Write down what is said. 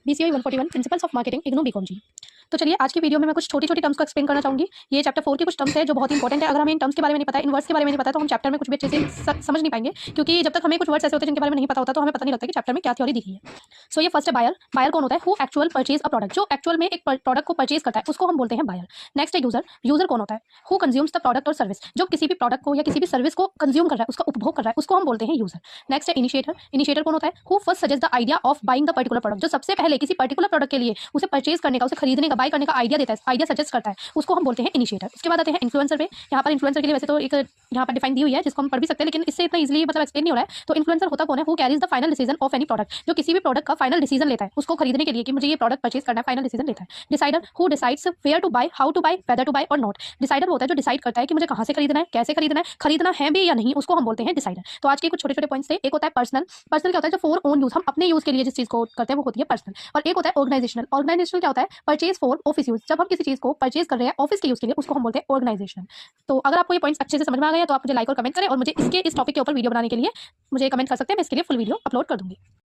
BCI 141 principles of marketing IGNOU BCom जी। तो चलिए आज की वीडियो में मैं कुछ छोटी छोटी टर्म्स को एक्सप्लेन करना चाहूंगी। ये चैप्टर 4 की कुछ टर्म्स है जो बहुत इंपॉर्टेंट है। अगर हमें इन टर्म्स के बारे में नहीं पता है, इन वर्ड्स के बारे में नहीं पता है, तो हम चैप्टर में कुछ भी अच्छे से समझ नहीं पाएंगे, क्योंकि जब तक हमें कुछ वर्ड्स ऐसे होते हैं जिनके बारे में नहीं पता होता तो हमें पता नहीं लगता कि चैप्टर में क्या थ्योरी दी गई है। सो ये फर्स्ट है बायर। बायर कौन होता है? Who actual purchase a product, जो एक्चुअल में एक प्रोडक्ट को परचेज करता है उसको हम बोलते हैं बायर। नेक्स्ट है यूजर। यूजर कौन होता है? हु कंज्यूम्स द प्रोडक्ट और सर्विस, जो किसी भी प्रोडक्ट को या किसी भी सर्विस को कंज्यूम कर रहा है, उसका उपभोग कर रहा है, उसको हम बोलते हैं यूजर। नेक्स्ट है इनिशिएटर। इनिशिएटर कौन होता है? Who first suggest the idea of buying the particular product, जो सबसे पहले किसी पर्टिकुलर प्रोडक्ट के लिए उसे परचेज करने का, उसे खरीदने का, बाय करने का आइडिया देता है, आइडिया सजेस्ट करता है, उसको हम बोलते हैं इनिशिएटर। इसके बाद आते हैं इन्फ्लुएंसर पे। यहाँ पर इन्फ्लुएंसर के लिए वैसे तो एक यहाँ पर डिफाइन दी हुई है जिसको हम पढ़ भी सकते हैं, लेकिन इससे इतना इजीली मतलब एक्सप्लेन नहीं हो रहा है। तो इन्फ्लुएंसर होता कौन है? Who carries the final decision of any product, जो किसी भी प्रोडक्ट का फाइनल डिसीजन लेता है उसको खरीदने के लिए कि मुझे ये प्रोडक्ट परचेज करना है, फाइनल डिसीजन लेता है। Decider. Who decides where to buy, how to buy, whether to buy और नॉट। डिसाइडर होता है जो डिसाइड करता है कि मुझे कहाँ से खरीदना है, कैसे खरीदना है, खरीदना है भी या नहीं, उसको हम बोलते हैं डिसाइडर। तो आज के कुछ छोटे छोटे पॉइंट्स थे। एक होता है पर्सनल। पर्सनल क्या होता है? जो फॉर ओन यूज, हम अपने यूज के लिए जिस चीज को करते हैं वो होती है पर्सनल। और एक होता है ऑर्गेनाइजेशनल। ऑर्गेनाइजेशनल क्या होता है? परचेज फॉर ऑफिस यूज, जब हम किसी चीज को परचेज कर रहे हैं ऑफिस के यूज के लिए उसको हम बोलते हैं ऑर्गेनाइजेशन। तो अगर आपको ये पॉइंट्स अच्छे से समझ में आ गए तो आप मुझे लाइक और कमेंट करें, और मुझे इस टॉपिक के ऊपर वीडियो बनाने के लिए मुझे कमेंट कर सकते हैं, मैं इसके लिए फुल वीडियो अपलोड कर दूंगी।